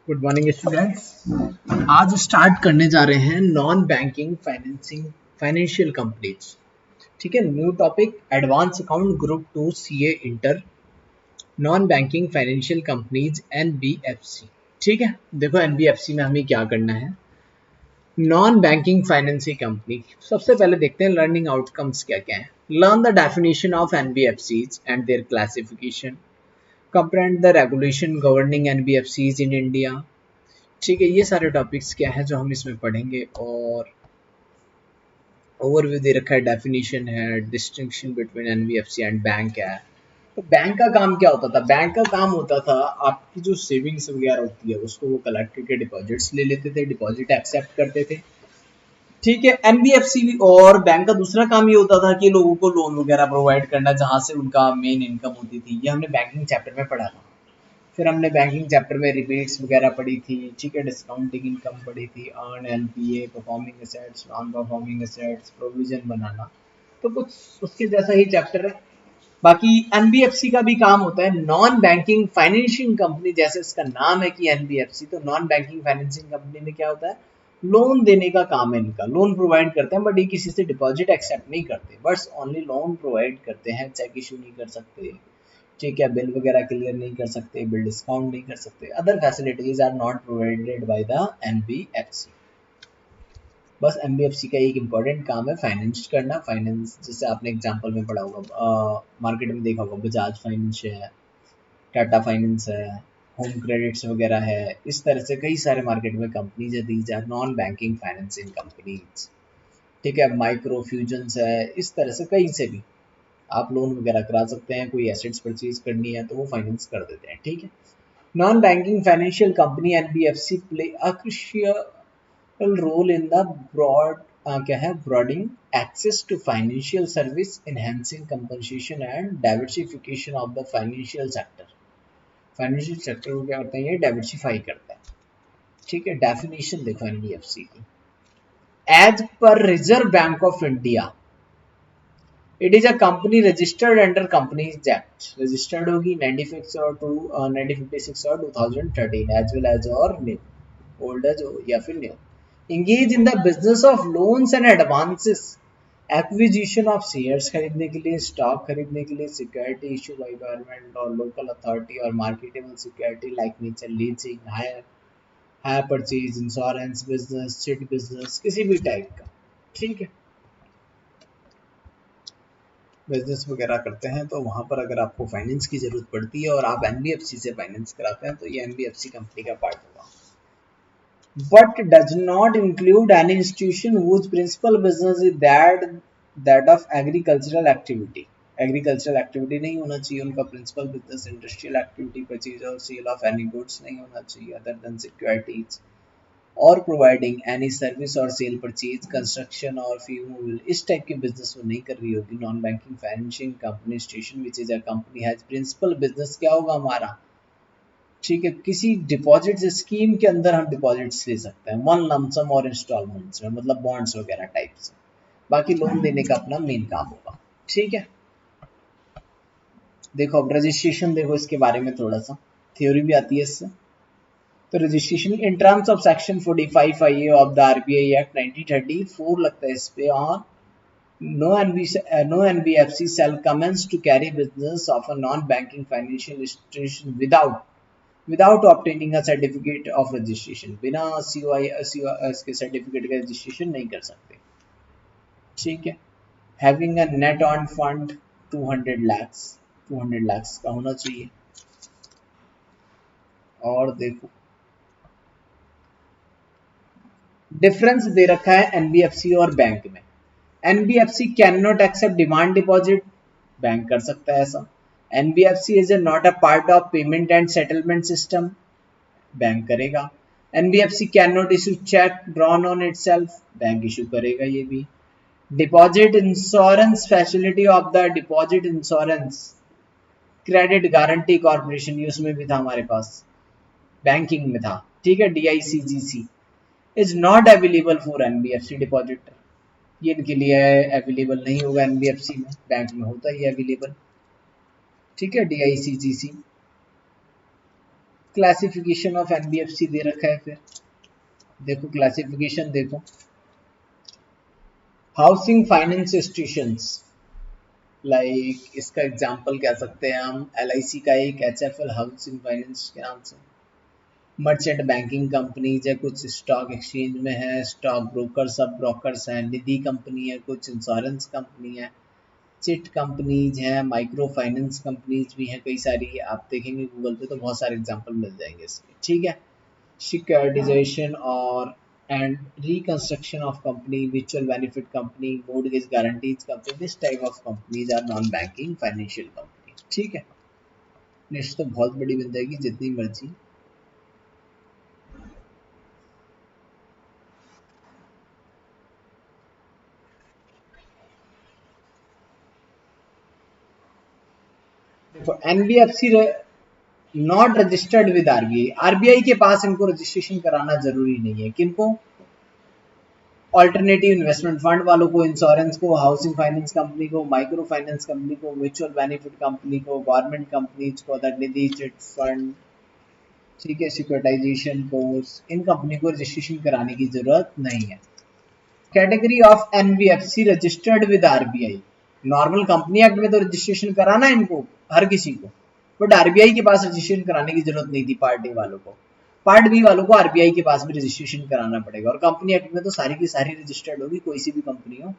Good morning students. आज start करने जा रहे हैं नॉन बैंकिंग फाइनेंशियल कंपनीज। ठीक है, new topic advance account group 2 CA inter non banking financial companies NBFC. ठीक है, देखो एनबीएफसी में हमें क्या करना है। नॉन बैंकिंग फाइनेंशियल कंपनी, सबसे पहले देखते हैं लर्निंग आउटकम्स क्या क्या है। Learn the definition of NBFCs and there classification, comprehend the regulation governing NBFCs in India। ठीक है, ये सारे टॉपिक्स क्या है जो हम इसमें पढ़ेंगे। और ओवरव्यू दे रखा है, डेफिनेशन है, distinction between NBFC and bank है। तो बैंक का काम क्या होता था? बैंक का काम होता था आपकी जो सेविंग्स वगैरह होती है उसको वो कलेक्ट करके डिपॉजिट्स ले लेते थे, डिपॉजिट एक्सेप्ट करते थे। ठीक है, एनबीएफसी और बैंक का दूसरा काम ये होता था कि लोगों को लोन वगैरह प्रोवाइड करना जहां से उनका मेन इनकम होती थी। ये हमने बैंकिंग चैप्टर में पढ़ा था। फिर हमने बैंकिंग चैप्टर में रिबेट्स वगैरह पढ़ी थी। ठीक है, डिस्काउंटिंग इनकम पढ़ी थी, earn NPA, performing assets, non performing assets, provision बनाना। तो कुछ उसके जैसा ही चैप्टर है। बाकी एनबीएफसी का भी काम होता है नॉन बैंकिंग फाइनेंशियल कंपनी, जैसे इसका नाम है कि एनबीएफसी, तो नॉन बैंकिंग फाइनेंशियल कंपनी में क्या होता है? लोन देने का काम है इनका। लोन प्रोवाइड करते हैं बट ये किसी से डिपॉजिट एक्सेप्ट नहीं करते, बस ओनली लोन प्रोवाइड करते हैं। चेक इशू नहीं कर सकते, ठीक है, बिल वगैरह क्लियर नहीं कर सकते, बिल डिस्काउंट नहीं कर सकते, other facilities are not provided by the NBFC. बस एनबीएफसी का एक इम्पॉर्टेंट काम है फाइनेंस करना। फाइनेंस जैसे आपने एग्जांपल में पढ़ा होगा, मार्केट में देखा होगा, बजाज फाइनेंस है, टाटा फाइनेंस है, होम क्रेडिट्स वगैरह है। इस तरह से कई सारे मार्केट में कंपनीज है, these are non banking financing companies. ठीक है, माइक्रो फ्यूजन्स है, इस तरह से कहीं से भी आप लोन वगैरह करा सकते हैं। कोई एसेट्स परचेज करनी है तो वो फाइनेंस कर देते हैं। ठीक है, non banking financial company NBFC play a crucial role in the broad क्या है broadening access to financial service, enhancing compensation and diversification of the financial sector. Financial sector को क्या करते हैं? ये डाइवर्सिफाई करता है। ठीक है, डेफिनेशन देखो एनबीएफसी की। एज पर reserve bank of India, it is a company registered under companies act. Registered होगी 96 और 1956 और 2013 एज वेल एज और न्यू, ओल्ड एज या फिर new. Engage in the business of loans and advances, acquisition of shares खरीदने के लिए, stock खरीदने के लिए, सिक्योरिटी इशू बाय गवर्नमेंट और लोकल अथॉरिटी और marketable security like nature leasing, hire hire purchase, insurance business, chit business, किसी भी टाइप का। ठीक है, बिजनेस वगैरह करते हैं तो वहाँ पर अगर आपको फाइनेंस की ज़रूरत पड़ती है और आप एनबीएफसी से फाइनेंस कराते हैं तो ये एनबीएफसी कंपनी का पार्ट होगा। But does not include any institution whose principal business is that of agricultural activity। Agricultural activity नहीं होना चाहिए उनका principal business. Industrial activity, purchase और सेल ऑफ एनी गुड्स नहीं होना चाहिए अदर देन सिक्योरिटीज, और प्रोवाइडिंग एनी सर्विस और सेल, परचेज, कंस्ट्रक्शन और फ्यूल, इस टाइप की बिजनेस वो नहीं कर रही होगी। Non banking financial company institution which is a company has principal business क्या होगा हमारा? ठीक है, किसी डिपॉजिट स्कीम के अंदर हम डिपॉजिट्स ले सकते हैं, वन लमसम और इंस्टॉलमेंट्स में, मतलब बॉन्ड्स वगैरह टाइप से। बाकी लोन देने का अपना मेन काम होगा। ठीक है, देखो अब रजिस्ट्रेशन देखो, इसके बारे में थोड़ा सा थ्योरी भी आती है इससे। तो registration in terms of section 45 I of the RBI act 1934 लगता है इस पे, और no NBFC shall commence to carry business of a non-banking financial institution without obtaining a certificate of registration। बिना COI इसके सर्टिफिकेट का रजिस्ट्रेशन नहीं कर सकते। ठीक है, having a net on fund 200 lakhs का होना चाहिए। और देखो डिफरेंस दे रखा है एनबीएफसी और बैंक में। NBFC can not accept demand deposit, bank कर सकता है ऐसा। NBFC is not a part of payment and settlement system, bank करेगा। NBFC can not issue cheque drawn on itself, bank issue करेगा ये भी। Deposit insurance facility of the deposit insurance credit guarantee corporation, ये उसमें भी था हमारे पास, banking में था। ठीक है, DICGC is not available for NBFC depositor, ये इनके लिए अवेलेबल नहीं होगा एनबीएफसी में, बैंक में होता ही अवेलेबल। ठीक है, डीआईसीजीसी। क्लासिफिकेशन ऑफ एनबीएफसी दे रखा है। फिर देखो क्लासिफिकेशन देखो, हाउसिंग फाइनेंस इंस्टीट्यूशंस, लाइक इसका एग्जांपल कह सकते हैं हम एलआईसी का एक एचएफएल हाउसिंग फाइनेंस के नाम से, मर्चेंट बैंकिंग कंपनीज है, कुछ स्टॉक एक्सचेंज में है, स्टॉक ब्रोकर सब ब्रोकर्स हैं, निधि कंपनी है, कुछ इंश्योरेंस कंपनी है, चिट कंपनीज हैं, माइक्रो फाइनेंस कंपनीज भी हैं कई सारी, आप देखेंगे गूगल पे तो बहुत सारे एग्जांपल मिल जाएंगे इसके, ठीक है। सिक्योरिटाइजेशन और and reconstruction of company, mutual benefit company, mortgage guarantees company, this type of companies are non banking financial company, ठीक है। लिस्ट तो बहुत बड़ी बन जाएगी जितनी मर्जी। देखो NBFC not registered with RBI, RBI के पास इनको रजिस्ट्रेशन कराना जरूरी नहीं है। किनको? ऑल्टरनेटिव इन्वेस्टमेंट फंड वालों को, इंश्योरेंस को, हाउसिंग फाइनेंस कंपनी को, माइक्रो फाइनेंस कंपनी को, म्यूचुअल बेनिफिट कंपनी को, गवर्नमेंट कंपनीज को, अदर निधि, चिट फंड, ठीक है, सिक्योरिटाइजेशन कोर्स, इन कंपनी को रजिस्ट्रेशन कराने की जरूरत नहीं है। Category of NBFC registered with RBI, normal company act में तो रजिस्ट्रेशन कराना है इनको हर किसी को, बट आरबीआई के पास रजिस्ट्रेशन कराने की जरूरत नहीं थी पार्ट ए वालों को। पार्ट बी वालों को आरबीआई के पास भी रजिस्ट्रेशन कराना पड़ेगा, और कंपनी एक्ट में तो सारी की सारी रजिस्टर्ड होगी, कोई सी भी कंपनी हो।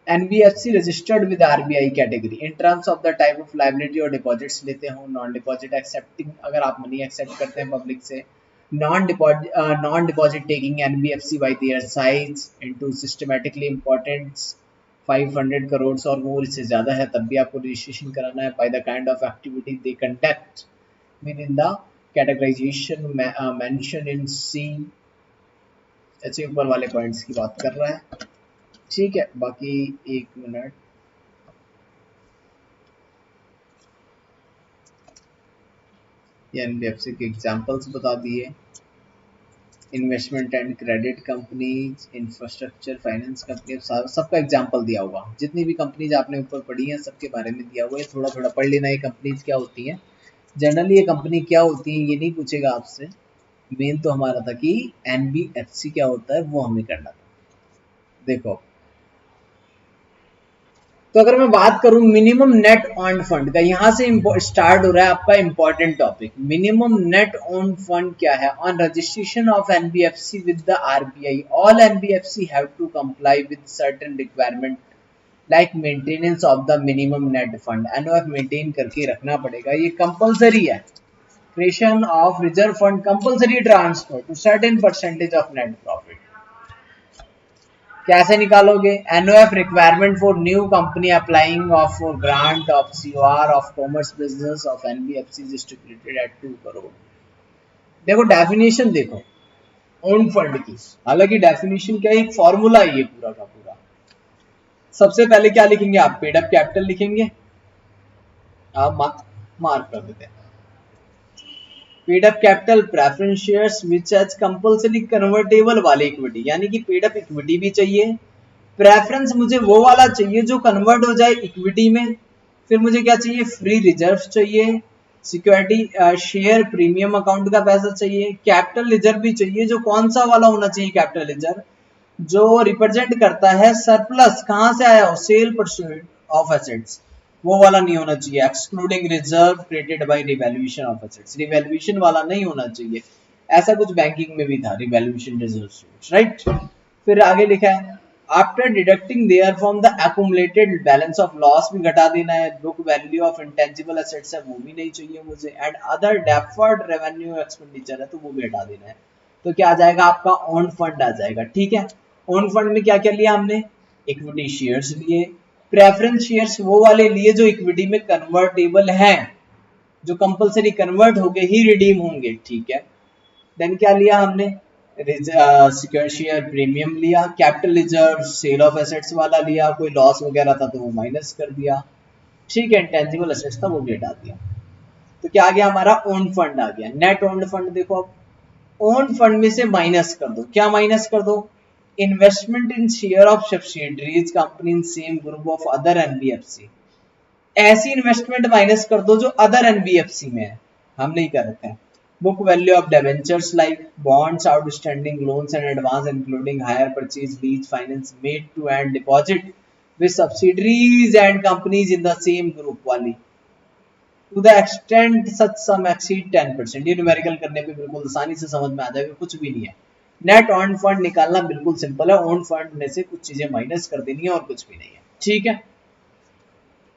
NBFC registered with RBI category in terms of the type of liability और डिपॉजिट्स लेते हो, नॉन डिपॉजिट एक्सेप्टिंग, अगर आप मनी एक्सेप्ट करते हैं पब्लिक से, non deposit taking NBFC bye their size into systematically important 500 crore और मोर, इससे ज्यादा है तब भी आपको रजिस्ट्रेशन कराना है, by the kind of activity they conduct with in the categorisation mention in C, अच्छे ऊपर वाले पॉइंट्स की बात कर रहा है, ठीक है। बाकी एक मिनट, ये एनबीएफसी के एग्जांपल्स बता दिए, investment and credit companies, infrastructure finance company, सबका एग्जांपल दिया हुआ, जितनी भी कंपनीज आपने ऊपर पढ़ी हैं सबके बारे में दिया हुआ है, थोड़ा थोड़ा पढ़ लेना ये कंपनीज क्या होती हैं। जनरली ये कंपनी क्या होती है ये नहीं पूछेगा आपसे, मेन तो हमारा था कि एनबीएफसी क्या होता है वो हमें करना था। देखो, तो अगर मैं बात करूं मिनिमम नेट ऑन फंड का, यहां से स्टार्ट हो रहा है आपका important topic. Minimum net on fund क्या है? On registration of NBFC with the RBI, all NBFC have to comply with certain requirement like maintenance of the minimum net fund, NOF maintain करके रखना पड़ेगा, ये कंपलसरी है। Creation of reserve fund, compulsory transfer to certain percentage of net profit. कैसे निकालोगे? NOF requirement for new company applying of for grant of COR of commerce business of NBFC stipulated at 2 crore. देखो definition देखो own fund की, हालांकि definition क्या है, एक formula है ये पूरा का पूरा। सबसे पहले क्या लिखेंगे आप? पेड अप कैपिटल लिखेंगे, आप मार्क कर देते हैं। Paid up capital preference shares which as compulsory convertible वाले इक्विटी, यानी कि पेड अप इक्विटी भी चाहिए, प्रेफरेंस मुझे वो वाला चाहिए जो कन्वर्ट हो जाए इक्विटी में, फिर मुझे क्या चाहिए? फ्री रिजर्व चाहिए, सिक्योरिटी शेयर प्रीमियम अकाउंट का पैसा चाहिए, कैपिटल रिजर्व भी चाहिए, जो कौन सा वाला होना चाहिए? कैपिटल रिजर्व जो रिप्रेजेंट करता है सरप्लस, कहां से आया हो? सेल परसेंट ऑफ एसेट्स, वो वाला नहीं होना चाहिए। Excluding reserve created by revaluation of assets, revaluation वाला नहीं होना चाहिए, ऐसा कुछ बैंकिंग में भी था, रिवैल्यूएशन रिजर्व, राइट। फिर आगे लिखा है after deducting there from the accumulated balance of loss भी घटा देना है, book value of intangible assets है वो भी नहीं चाहिए मुझे, and other deferred revenue expenditure है तो वो भी हटा देना है। तो क्या आ जाएगा आपका? ओन फंड आ जाएगा, ठीक है। ओन फंड में क्या क्या लिया हमने? इक्विटी शेयर्स लिए, प्रेफरेंस शेयर्स वो वाले लिए जो इक्विटी में कन्वर्टेबल हैं, जो कंपलसरी कन्वर्ट होके ही रिडीम होंगे, ठीक है। देन क्या लिया हमने? सिक्योर शेयर प्रीमियम लिया, capital reserve sale of assets वाला लिया, कोई लॉस वगैरह था तो वो माइनस कर दिया, ठीक है। इंटेंजिबल एसेट्स था वो भी हटा दिया। तो क्या आ गया हमारा? ओन फंड आ गया। नेट ओन्ड फंड देखो, अब ओन फंड में से माइनस कर दो, क्या माइनस कर दो? Investment in share of subsidiaries company in same group of other NBFC, ऐसी इन्वेस्टमेंट माइनस कर दो जो अदर एनबीएफसी में है, हम नहीं कर रहे हैं। Book value of debentures like bonds, outstanding loans and advance including hire purchase, lease, finance made to and deposit with subsidiaries and companies in the same group वाली to the extent such sum exceed 10%। ये numerical करने पे बिल्कुल आसानी से समझ में आ जाएगा, कुछ भी नहीं है। नेट ऑन फंड निकालना बिल्कुल सिंपल है, ऑन फंड में से कुछ चीजें माइनस कर देनी है और कुछ भी नहीं है। ठीक है,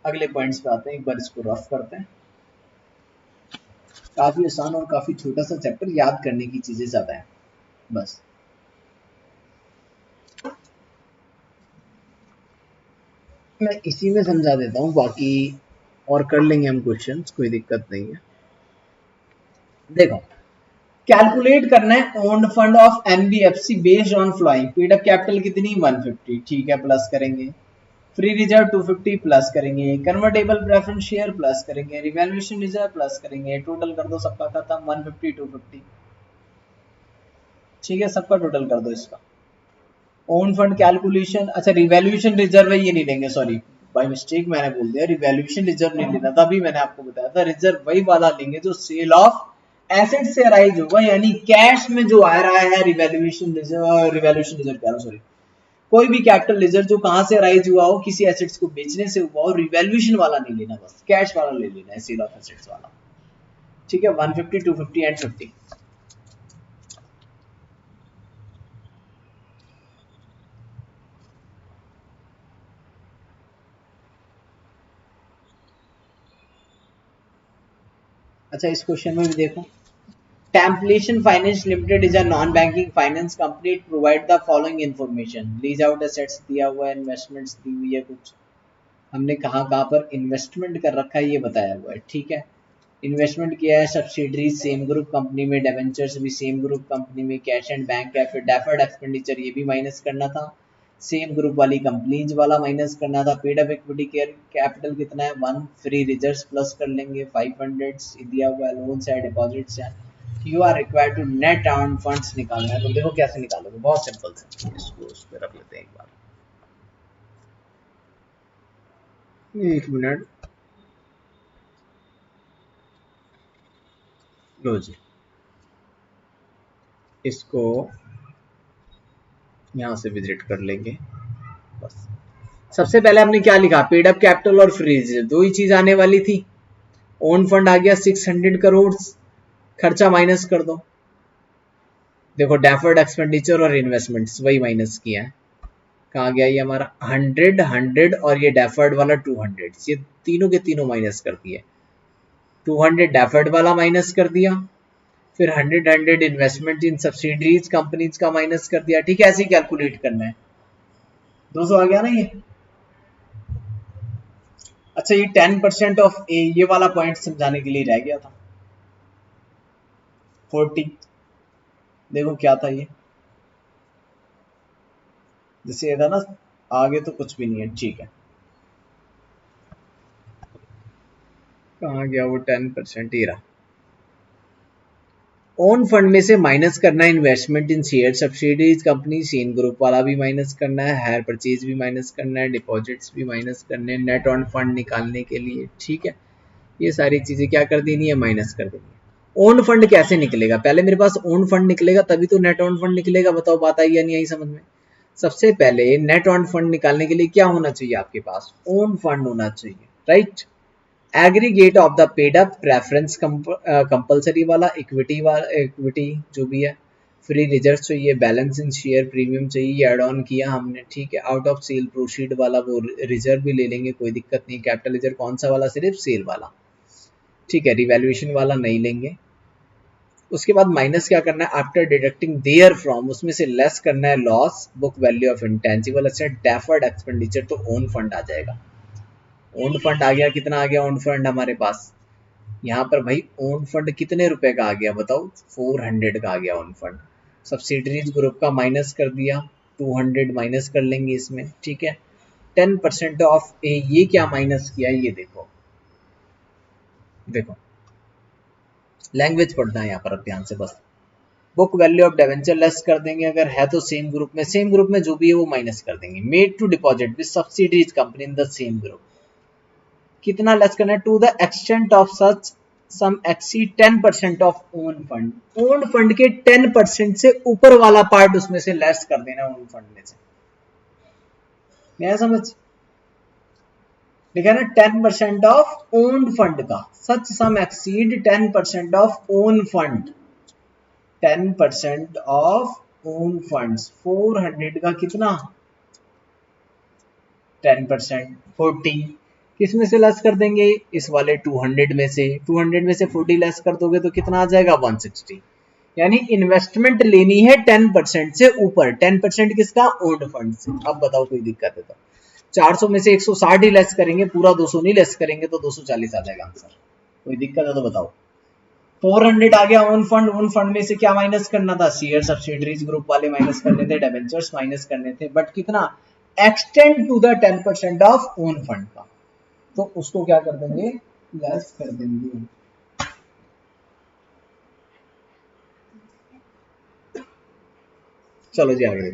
अगले पॉइंट्स पे आते हैं, एक बार इसको रफ करते हैं। काफी आसान और काफी छोटा सा चैप्टर, याद करने की चीजें ज्यादा है बस। मैं इसी में समझा देता हूँ, बाकी और कर लेंगे हम क्वेश्चंस, कोई दिक्कत नहीं है। देखो, कैलकुलेट करना है owned fund of NBFC based on following. Paid up capital कितनी 150, ठीक है, प्लस करेंगे। फ्री रिजर्व 250 प्लस करेंगे। कन्वर्टेबल प्रेफरेंस शेयर प्लस करेंगे। रिवैल्यूएशन रिजर्व प्लस करेंगे। टोटल कर दो सबका खत्म 150 250, ठीक है, सबका टोटल कर दो इसका। ओन फंड कैलकुलेशन, अच्छा रिवैल्यूएशन रिजर्व है ये नहीं लेंगे, सॉरी बाय मिस्टेक मैंने बोल दिया, रिवैल्यूएशन रिजर्व नहीं लेना था, अभी मैंने आपको बताया था रिजर्व वही वाला लेंगे जो सेल ऑफ एसेट से अराइज होगा, यानी कैश में जो आ रहा है। रिवैल्यूएशन रिजर्व कह रहा हूं, सॉरी, कोई भी कैपिटल रिजर्व जो कहां से अराइज हुआ हो, किसी एसेट्स को बेचने से हुआ हो, रिवैल्यूएशन वाला नहीं लेना, बस कैश वाला ले लेना है, सेल ऑफ एसेट्स वाला। ठीक है, 150 250 एंड 50। अच्छा, इस क्वेश्चन में भी देखो, Templation Finance Limited is a non-banking finance company. It provide the following information. Lease out assets दिया हुआ है, investments दी हुई है, कुछ हमने कहाँ कहाँ पर इन्वेस्टमेंट कर रखा है ये बताया हुआ है। ठीक है, इन्वेस्टमेंट किया है सब्सिडरी सेम ग्रुप कंपनी में, डेवेंचर्स भी सेम ग्रुप कंपनी में, कैश एंड बैंक है, फिर डेफर्ड एक्सपेंडिचर ये भी माइनस करना था, सेम ग्रुप वाली कंपनीज वाला माइनस करना था। Paid up equity care capital कितना है 1, फ्री रिजर्व्स प्लस कर लेंगे 500 दिया हुआ है, लोन्स है, डिपॉजिट्स है। You are required to net own funds निकालना है, तो देखो कैसे निकालोगे, बहुत सिंपल से, इसको उस पर रख लेते हैं एक बार, एक मिनट, लो जी, इसको यहाँ से विजिट कर लेंगे बस। सबसे पहले हमने क्या लिखा, पेड अप कैपिटल और फ्री रिजर्व, दो ही चीज आने वाली थी। ओन फंड आ गया 600 करोड़, खर्चा माइनस कर दो। देखो डेफर्ड एक्सपेंडिचर और इन्वेस्टमेंट्स वही माइनस किया है, कहाँ गया ये हमारा 100 और ये डेफर्ड वाला 200, ये तीनों के तीनों माइनस कर दिए। 200 डेफर्ड वाला माइनस कर दिया, फिर 100 इन्वेस्टमेंट इन सब्सिडरीज कंपनीज का माइनस कर दिया। ठीक है, ऐसे ही कैलकुलेट करना है। 200 आ गया ना ये। अच्छा, ये 10% ऑफ ए, ये वाला पॉइंट समझाने के लिए रह गया था। 40, देखो क्या था ये, जैसे ये था ना, आगे तो कुछ भी नहीं है। ठीक है, कहाँ गया वो 10%, ही रहा। ओन फंड में से माइनस करना है इन्वेस्टमेंट इन share subsidies company, same group वाला भी माइनस करना है, हायर परचेज भी माइनस करना है, डिपॉजिट्स भी माइनस करने हैं, नेट ऑन फंड निकालने के लिए। ठीक है, ये सारी चीजें क्या कर देनी है, माइनस कर देनी है। ओन फंड कैसे निकलेगा, पहले मेरे पास ओन फंड निकलेगा तभी तो नेट ऑन फंड निकलेगा। बताओ बात आई या नहीं आई समझ में। सबसे पहले नेट ऑन फंड निकालने के लिए क्या होना चाहिए, आपके पास ओन फंड होना चाहिए, right. Aggregate of the paid up, preference compulsory वाला, इक्विटी जो भी है, फ्री रिजर्व चाहिए, बैलेंस इन शेयर प्रीमियम चाहिए, ये एड ऑन किया हमने। ठीक है, आउट ऑफ सेल प्रोसीड वाला वो रिजर्व भी ले लेंगे, कोई दिक्कत नहीं। कैपिटल रिजर्व कौन सा वाला, सिर्फ सेल वाला। ठीक है, रिवैल्यूएशन वाला नहीं लेंगे। उसके बाद माइनस क्या करना है, आफ्टर डिडक्टिंग देयर फ्रॉम, उसमें से लेस करना है loss, book value of intangible asset, deferred expenditure, तो ओन फंड आ जाएगा। ओन फंड आ गया, कितना आ गया ओन फंड हमारे पास यहाँ पर भाई, ओन फंड कितने रुपए का आ गया बताओ, 400 का आ गया ओन फंड। सब्सिडरीज ग्रुप का माइनस कर दिया, 200 माइनस कर लेंगे इसमें। ठीक है, 10% ऑफ ए, ये क्या माइनस किया ये देखो, देखो लैंग्वेज पढ़ना है यहाँ पर, अब ध्यान से बस। Book value of debenture less कर देंगे, अगर है तो सेम ग्रुप में, सेम ग्रुप में जो भी है वो माइनस कर देंगे। Made to deposit with subsidiaries company in the same group, कितना लेस करना है, to the extent of such sum exceed 10% of own fund, own fund के 10% से ऊपर वाला पार्ट उसमें से लेस कर देना ओन फंड में से। मैं समझ लिखा ना 10% ऑफ ओन फंड का, such sum exceed 10% of own fund, 10% of own funds 400 का कितना 10% 40, किस में से लेस कर देंगे इस वाले 200 में से, 200 में से 40 लेस कर दोगे तो कितना आ जाएगा 160। यानी इन्वेस्टमेंट लेनी है 10% से ऊपर, 10% किसका ओन्ड फंड से। अब बताओ कोई दिक्कत है तो 400 में से 160 ही लेस करेंगे, पूरा 200 नहीं लेस करेंगे तो 240 आ जाएगा आंसर। कोई दिक्कत है तो बताओ। 400 आ गया ओन फंड, ओन फंड में से क्या माइनस करना था, शेयर सब्सिडरीज ग्रुप वाले माइनस करने थे, डिबेंचर्स माइनस करने थे, बट कितना extend to the 10% of own fund का, तो उसको क्या कर देंगे लेस कर देंगे। चलो जी आगे।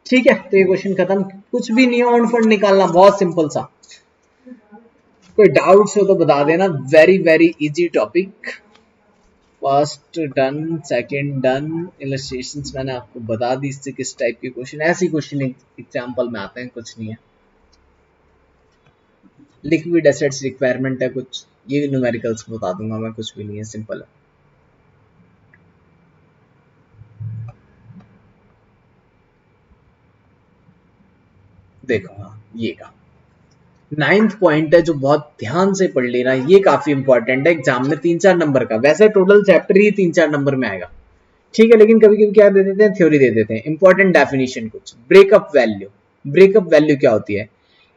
ठीक है तो ये क्वेश्चन खत्म, कुछ भी नहीं है, ओन फंड निकालना बहुत सिंपल सा। कोई डाउट्स हो तो बता देना, very very easy topic. First done, second done, illustrations मैंने आपको बता दी इससे किस टाइप के क्वेश्चन, ऐसी क्वेश्चन एग्जांपल में आते हैं, कुछ नहीं है। लिक्विड एसेट्स रिक्वायरमेंट है कुछ, ये न्यूमेरिकल्स बता दूंगा मैं, कुछ भी नहीं है, सिंपल है। देखो हाँ ये का 9th पॉइंट है जो बहुत ध्यान से पढ़ लेना, ये काफी इंपॉर्टेंट है एग्जाम में 3-4 नंबर का, वैसे टोटल चैप्टर ही 3-4 नंबर में आएगा, ठीक है, लेकिन कभी कभी क्या दे देते हैं थ्योरी दे देते हैं। इंपॉर्टेंट डेफिनेशन कुछ, ब्रेकअप वैल्यू, ब्रेकअप वैल्यू क्या होती है,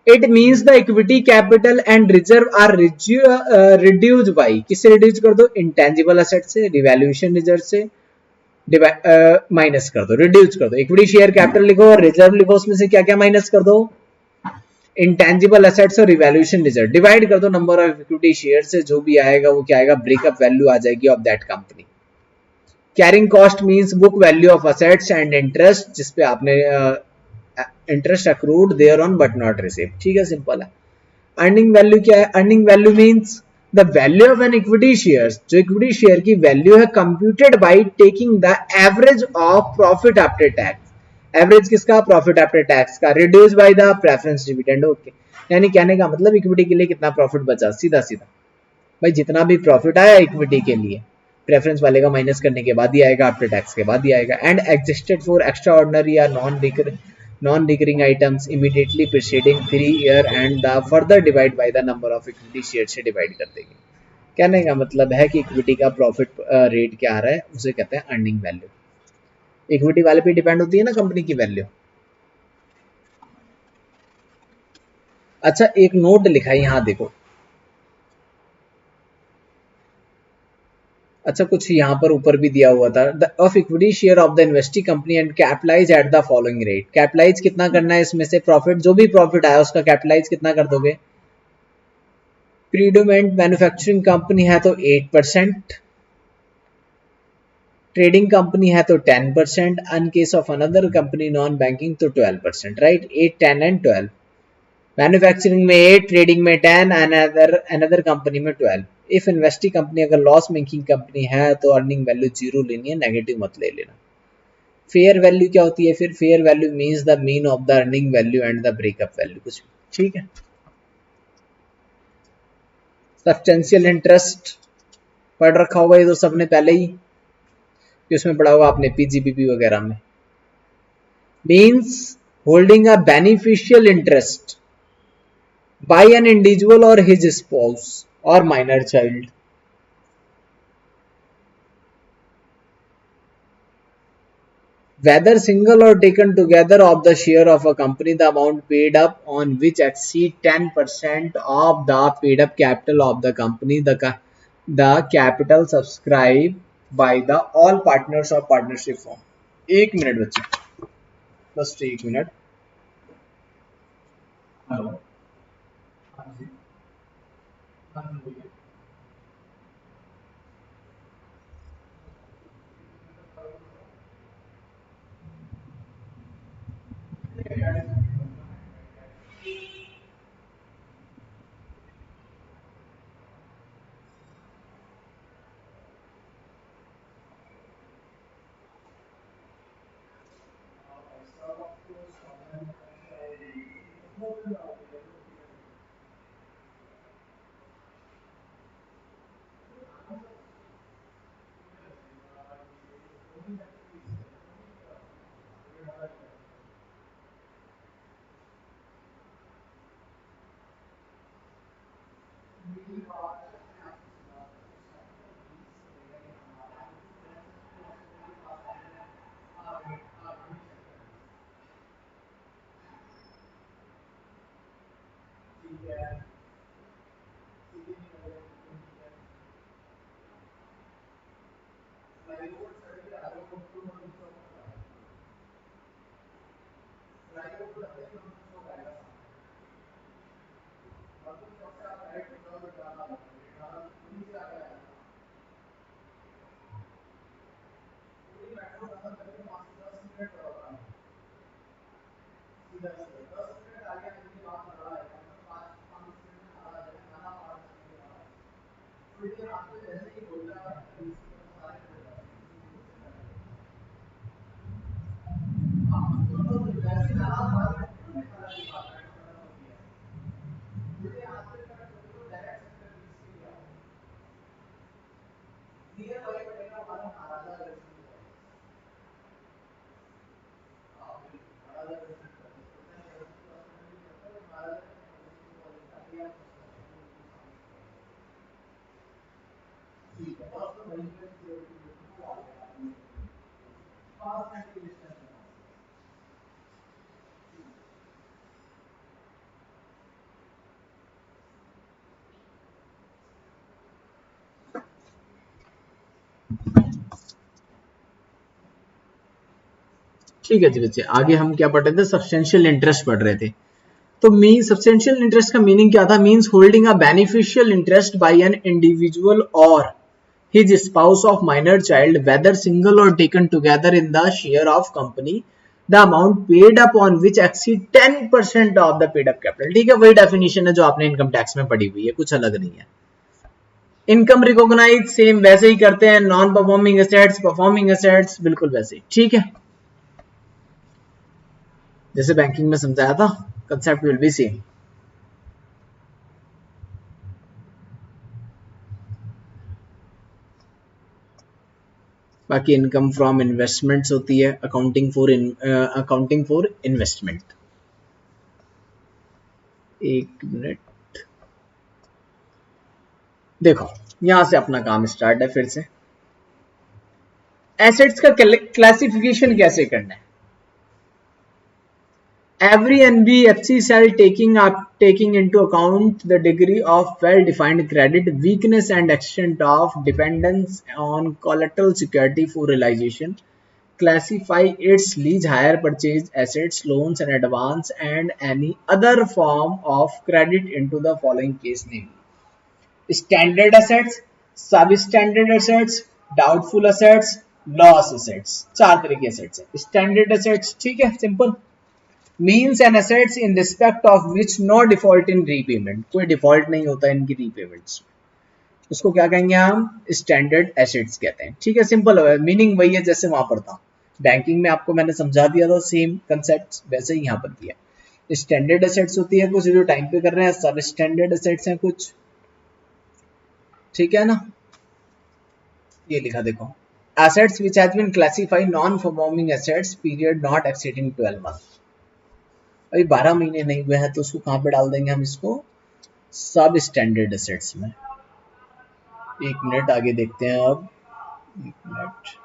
it means the equity capital and reserve are reduce by, किससे रिड्यूस कर दो, इंटेंजिबल एसेट से, रिवैल्यूएशन रिजर्व से माइनस कर दो, रिड्यूस कर दो, इक्विटी शेयर कैपिटल लिखो और रिजर्व लिखो, उसमें से क्या क्या माइनस कर दो, इंटेंजिबल एसेट्स और रिवैल्यूएशन रिजर्व, डिवाइड कर दो नंबर ऑफ इक्विटी शेयर से, जो भी आएगा वो क्या आएगा, ब्रेकअप वैल्यू आ जाएगी of that company. Carrying cost means book value of assets and interest, जिसपे आपने interest accrued there on but not receive, ठीक है सिंपल है। अर्निंग वैल्यू क्या है, earning value means the value of an equity share, जो equity share की वैल्यू है computed by taking the average of profit after tax, average किसका, प्रॉफिट आफ्टर टैक्स का, reduce by the preference dividend. Okay, यानी कहने का मतलब इक्विटी के लिए कितना प्रॉफिट बचा, सीधा सीधा भाई जितना भी प्रॉफिट आया इक्विटी के लिए प्रेफरेंस वाले का माइनस करने के बाद ही आएगा, आफ्टर टैक्स के बाद ही आएगा। And existed for extraordinary या non recurring items immediately preceding 3 year and the further divide by the number of equity share से डिवाइड कर देंगे। कहने का मतलब है कि इक्विटी का प्रॉफिट रेट क्या आ रहा है उसे कहते हैं अर्निंग वैल्यू, इक्विटी वाले पे डिपेंड होती है ना कंपनी की वैल्यू। अच्छा एक नोट लिखा है यहाँ देखो, अच्छा कुछ यहाँ पर ऊपर भी दिया हुआ था, the of equity share of the investing company and capitalize at the following rate, capitalize कितना करना है इसमें से, प्रॉफिट जो भी प्रॉफिट आया उसका कैपिटलाइज कितना कर दोगे, प्रीडोमेंट मैन्युफैक्चरिंग कंपनी है तो 8%, ट्रेडिंग कंपनी है तो 10%, in case of another company non banking तो 12%, राइट, 8, 10 एंड 12, मैन्युफैक्चरिंग में 8, ट्रेडिंग में 10, अनदर अनदर कंपनी में 12। इफ इन्वेस्टिंग कंपनी अगर लॉस मेकिंग कंपनी है तो अर्निंग वैल्यू 0 लेनी है, नेगेटिव मत ले लेना। फेयर वैल्यू क्या होती है फिर, fair value means the mean of the earning value and the breakup value, कुछ ठीक है। सब्सटेंशियल इंटरेस्ट पढ़ रखा होगा ये तो सबने पहले ही, कि उसमें पढ़ा होगा आपने पीजीबीपी वगैरह में, means holding a beneficial interest by an individual or his spouse or minor child, whether single or taken together of the share of a company, the amount paid up on which exceed 10% of the paid up capital of the company, the capital subscribed by the all partners of partnership firm। एक minute बच्चे, बस एक minute. Hello, ठीक है जी बच्चे, आगे हम क्या पढ़ रहे थे? सब्सटेंशियल इंटरेस्ट पढ़ रहे थे। तो मीन सब्सटेंशियल इंटरेस्ट का मीनिंग क्या था? Means holding a beneficial interest by an individual और his spouse of minor child, whether single or taken together in the share of company, the amount paid upon which exceed 10% of the paid up capital। ठीक है, वही definition है जो आपने income tax में पढ़ी हुई है, कुछ अलग नहीं है। इनकम रिकॉग्नाइज सेम वैसे ही करते हैं, non performing assets, performing assets बिल्कुल वैसे ही। ठीक है, जैसे बैंकिंग में समझाया था, कंसेप्ट विल बी सेम। बाकी इनकम फ्रॉम इन्वेस्टमेंट्स होती है, अकाउंटिंग फॉर इन्वेस्टमेंट। एक मिनट, देखो यहां से अपना काम स्टार्ट है फिर से। एसेट्स का क्लासिफिकेशन कैसे करना है? Every NBFC shall taking into account the degree of well-defined credit weakness and extent of dependence on collateral security for realization, classify its lease hire purchase assets, loans and advance and any other form of credit into the following case, namely standard assets, substandard assets, doubtful assets, loss assets। चार तरह के assets है। Standard assets, ठीक है, simple, means and assets in respect of which no default in repayment, कोई default नहीं होता इनकी रीपेमेंट्स में, उसको क्या कहेंगे हम? स्टैंडर्ड एसेट्स कहते हैं। ठीक है, सिंपल है, मीनिंग वही है जैसे वहां पर था। बैंकिंग में आपको मैंने समझा दिया था, सेम कंसेप्ट वैसे ही यहाँ पर भी है। स्टैंडर्ड एसेट्स होती है कुछ जो टाइम पे कर रहे हैं, सब स्टैंडर्ड एसेट्स हैं कुछ। ठीक है ना, ये लिखा देखो, assets which has been classified non performing assets period not exceeding 12 months। अभी 12 महीने नहीं हुए हैं तो उसको कहाँ पे डाल देंगे हम इसको? सब स्टैंडर्ड एसेट्स में। एक मिनट आगे देखते हैं अब, एक मिनट।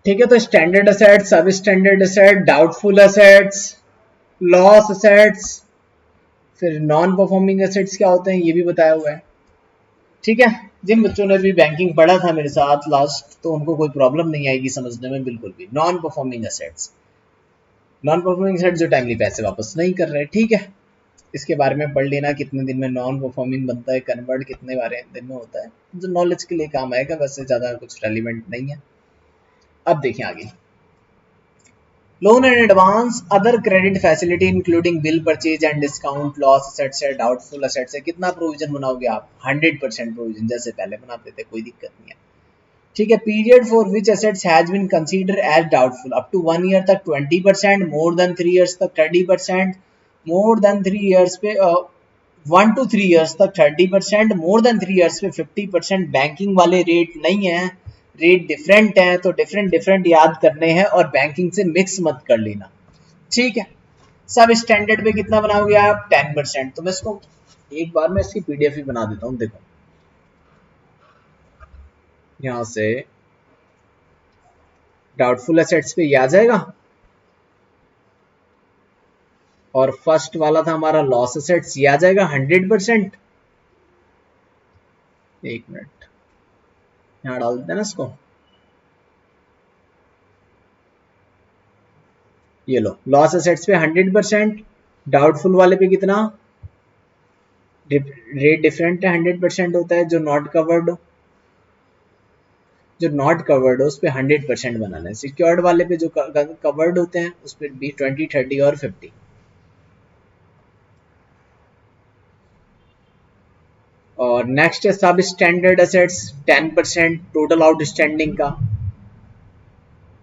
ठीक है, तो स्टैंडर्ड असेट्स, सब standard asset, doubtful assets, loss assets, फिर नॉन परफॉर्मिंग एसेट्स क्या होते हैं ये भी बताया हुआ है। ठीक है, जिन बच्चों ने भी बैंकिंग पढ़ा था मेरे साथ लास्ट, तो उनको कोई प्रॉब्लम नहीं आएगी समझने में बिल्कुल भी। Non performing assets, non performing asset जो टाइमली पैसे वापस नहीं कर रहे, ठीक है, इसके बारे में पढ़ लेना, कितने दिन में नॉन परफॉर्मिंग बनता है, कन्वर्ट कितने बारे दिन में होता है, जो नॉलेज के लिए काम आएगा, वैसे ज़्यादा कुछ रेलिवेंट नहीं है। अब देखें आगे, loan and advance other credit facility including bill purchase and discount, loss assets है, डाउटफुल असेट्स है। कितना प्रोविजन बनाओगे आप? 100% प्रोविजन, जैसे पहले बनाते थे, कोई दिक्कत नहीं है। ठीक है, period for which assets has been consider as doubtful, up to 1 year तक 20%, मोर देन 3 इयर्स तक 30%, मोर देन 3 इयर्स पे 1 to 3 इयर्स तक 30%, मोर देन 3 इयर्स पे 50%। बैंकिंग वाले रेट नहीं है, रेट डिफरेंट है, तो डिफरेंट डिफरेंट याद करने हैं और बैंकिंग से मिक्स मत कर लेना। ठीक है, सब स्टैंडर्ड पे कितना बनाओगे आप? 10%। तो मैं इसको एक बार में इसकी पीडीएफ ही बना देता हूँ। देखो यहां से डाउटफुल एसेट्स पे ये आ जाएगा, और फर्स्ट वाला था हमारा लॉस एसेट्स, ये आ जाएगा 100%। एक मिनट, यहाँ डाल देते हैं ना इसको, ये लो, लॉस एसेट्स पे 100%, डाउटफुल वाले पे कितना, रेट डिफरेंट है, 100% होता है। जो नॉट कवर्ड हो उस पर 100% बनाना है। सिक्योर्ड वाले पे जो कवर्ड होते हैं उस पर भी 20, 30 और 50। और नेक्स्ट है सब स्टैंडर्ड असेट्स, 10% टोटल आउटस्टैंडिंग का,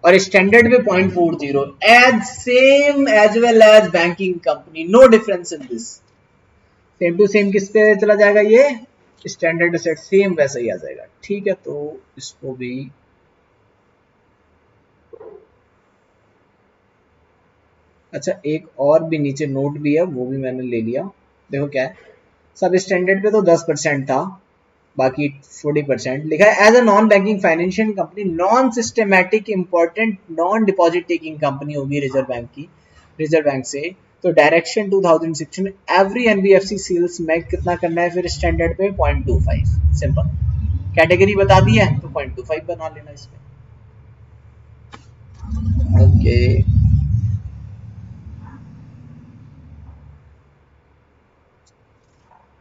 और स्टैंडर्ड पे 0.40, as same as well as banking company, no difference in this. Same to same किस पे चला जाएगा? ये स्टैंडर्ड असेट सेम वैसा ही आ जाएगा। ठीक है, तो इसको भी अच्छा, एक और भी नीचे नोट भी है, वो भी मैंने ले लिया। देखो क्या है, सब स्टैंडर्ड पे तो 10% था, बाकी 40% लिखा है। As a non banking financial company, non systematic important non deposit taking company होगी रिजर्व बैंक की, रिजर्व बैंक से। तो डायरेक्शन 2016 एवरी एनबीएफसी सेल्स में कितना करना है फिर स्टैंडर्ड पे? 0.25। सिंपल, कैटेगरी बता दी है तो 0.25 बना लेना इसमें। ओके,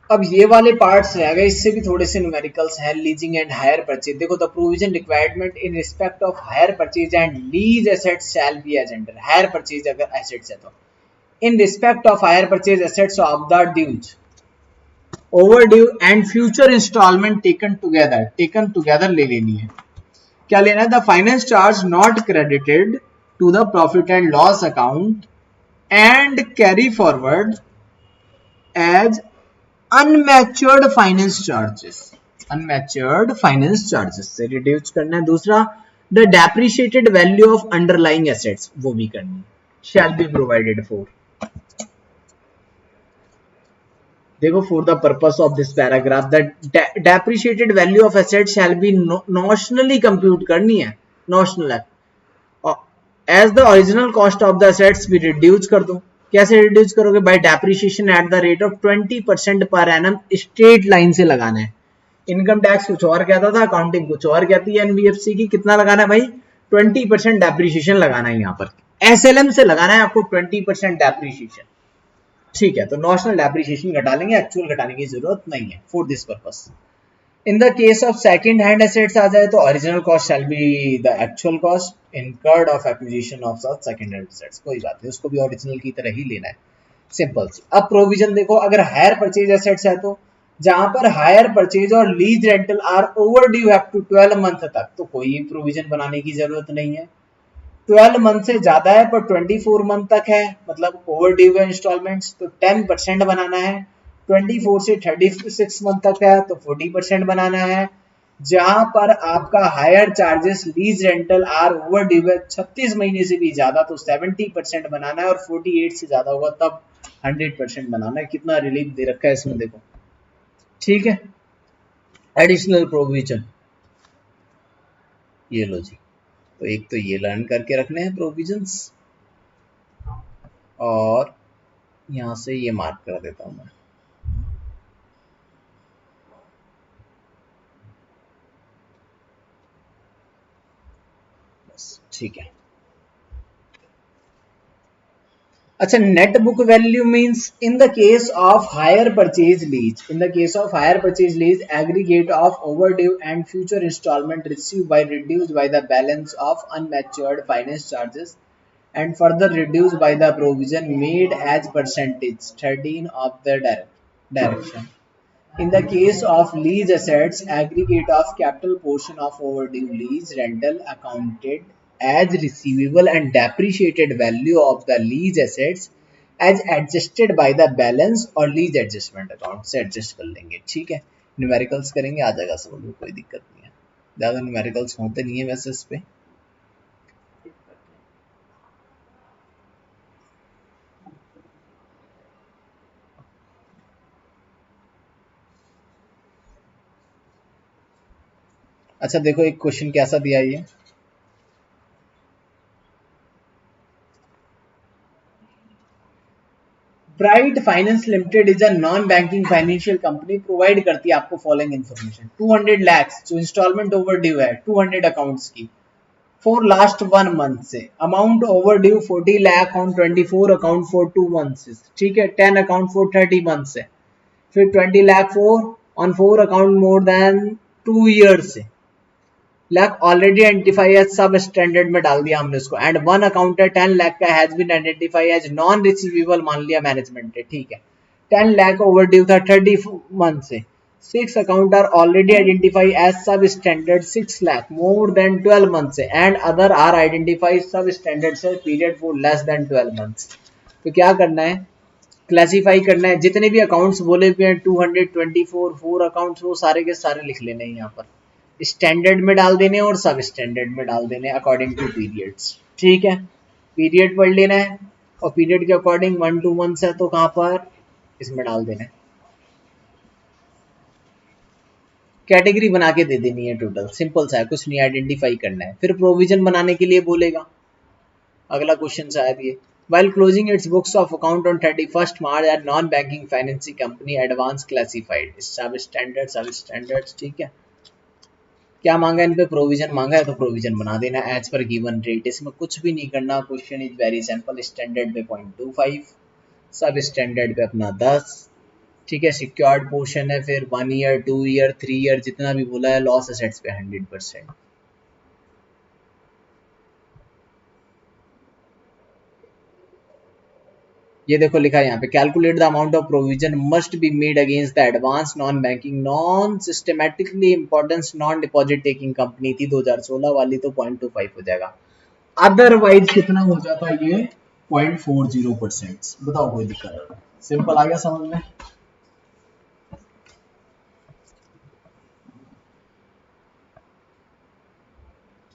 अब ये वाले पार्ट्स रह गए, इससे भी थोड़े से न्यूमेरिकल्स हैं। लीजिंग एंड हायर परचेज, देखो the provision requirement in respect of hire purchase and lease assets shall be as under. Hire purchase अगर एसेट्स है तो in respect of hire purchase assets of the dues, over due and future instalment taken together ले लेनी है। क्या लेना है? The finance charge not credited to the profit and loss account and carry forward as unmatured finance charges, अनमैच्योर्ड finance charges से reduce करना है। दूसरा, the depreciated value of underlying assets, वो भी करनी है, शैल बी प्रोवाइडेड फॉर। देखो, for the purpose of this paragraph the depreciated value of asset shall be notionally compute करनी है, नॉशनल है, as the original cost of the assets भी reduce कर दो। कैसे रिड्यूस करोगे? By depreciation at the rate of 20% per annum, straight line से लगाना है। इनकम टैक्स कुछ और कहता था, अकाउंटिंग कुछ और कहती है एनबीएफसी की। कितना लगाना है भाई? 20% डेप्रिशिएशन लगाना है। यहाँ पर एसएलएम से लगाना है आपको 20% डेप्रिशिएशन। ठीक है, तो नॉशनल डेप्रिशिएशन घटा लेंगे, एक्चुअल घटाने की जरूरत नहीं है for this purpose. In the case of second hand assets आ जाए तो original cost shall be the actual cost incurred of acquisition of such second hand assets. कोई बात नहीं, उसको भी ओरिजिनल की तरह ही लेना है, सिंपल सी। अब प्रोविजन देखो, अगर हायर परचेज एसेट्स है तो जहां पर हायर परचेज और lease rental are over due up to 12 month तक, तो कोई प्रोविजन बनाने की जरूरत नहीं है। 12 मंथ से ज्यादा है पर 24 मंथ तक है, मतलब ओवर ड्यू है इंस्टॉलमेंट्स, तो 10% बनाना है। 24 से 36 मंथ तक है तो 40% बनाना है। जहां पर आपका hire charges lease rental are over due है 36 महीने से भी ज्यादा, तो 70% बनाना है, और 48 से ज्यादा होगा तब 100% बनाना है। कितना रिलीफ दे रखा है इसमें देखो। ठीक है, एडिशनल प्रोविजन, ये लो जी, तो एक तो ये लर्न करके रखने हैं प्रोविजंस, और यहाँ से ये मार्क कर देता हूँ मैं। बस ठीक है। अच्छा, net book value means in the case of hire purchase lease, in the case of hire purchase lease aggregate of overdue and future instalment receive by reduced by the balance of unmatured finance charges and further reduced by the provision made as percentage 13 of the direction. In the case of lease assets, aggregate of capital portion of overdue lease rental accounted as receivable and depreciated value of the lease assets as adjusted by the balance और lease adjustment account से adjust कर लेंगे। ठीक है, numericals करेंगे, आ जाएगा समझ में, कोई दिक्कत नहीं है, ज़्यादा न्यूमेरिकल्स होते नहीं है वैसे इस पे। अच्छा देखो एक क्वेश्चन कैसा दिया ये, bright finance limited is a non banking financial company, provide करती है आपको फॉलोइंग इन्फॉर्मेशन। 200 lakhs जो इंस्टॉलमेंट ओवर ड्यू है 200 अकाउंट्स की फॉर लास्ट 1 मंथ से, amount over due 40 lakh on 24 account for 2 months, ठीक है, 10 अकाउंट फॉर 30 months से, फिर 20 lakh for on 4 account more than 2 years से, lakh already identify as sub standard में डाल दिया हमने उसको, एंड वन अकाउंट है 10 लाख का has been identify as non receivable मान लिया मैनेजमेंट है, ठीक है, 10 लाख ओवर ड्यू था 30 मंथ से, 6 account are already identify as sub standard 6 lakh more than 12 month से, and other are identify sub standard से period for less than 12 months. तो क्या करना है, क्लासीफाई करना है, जितने भी अकाउंट्स बोले हुए हैं 224 4 अकाउंट्स वो सारे के सारे लिख लेने हैं यहाँ पर, स्टैंडर्ड में डाल देने और सब स्टैंडर्ड में डाल देने अकॉर्डिंग टू पीरियड्स। ठीक है, पीरियड पढ़ लेना है और पीरियड के अकॉर्डिंग 1 2 मंथ्स है तो कहाँ पर इसमें डाल देना है, कैटेगरी बना के दे देनी है टोटल, सिंपल सा है, कुछ नहीं आइडेंटिफाई करना है, फिर प्रोविजन बनाने के लिए बोलेगा। अगला क्वेश्चन शायद ये, while closing its books of account on 31st March at non-banking financing company advance classified सब स्टैंडर्ड्स, ठीक है, क्या मांगा इन पे, प्रोविजन मांगा है तो प्रोविजन बना देना एज पर गिवन रेट, इसमें कुछ भी नहीं करना, question is very simple, standard पे 0.25, सब स्टैंडर्ड पे अपना 10, ठीक है, सिक्योर्ड पोर्शन है फिर 1 year 2 year 3 year जितना भी बोला है, लॉस एसेट्स पे 100%। ये देखो लिखा है यहाँ पे, calculate the amount of provision must be made against the advance non banking non systematically importance non deposit taking company थी 2016 वाली, तो 0.25 हो जाएगा, अदरवाइज कितना हो जाता है ये 0.40%। बताओ कोई दिक्कत है, सिंपल आ गया समझ में।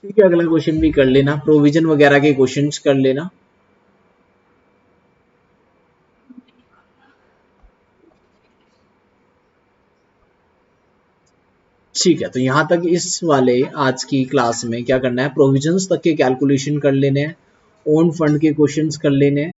ठीक है, अगला क्वेश्चन भी कर लेना, प्रोविजन वगैरह के क्वेश्चंस कर लेना। ठीक है, तो यहाँ तक इस वाले आज की क्लास में क्या करना है, प्रोविजंस तक के कैलकुलेशन कर लेने हैं, ओन फंड के क्वेश्चंस कर लेने हैं।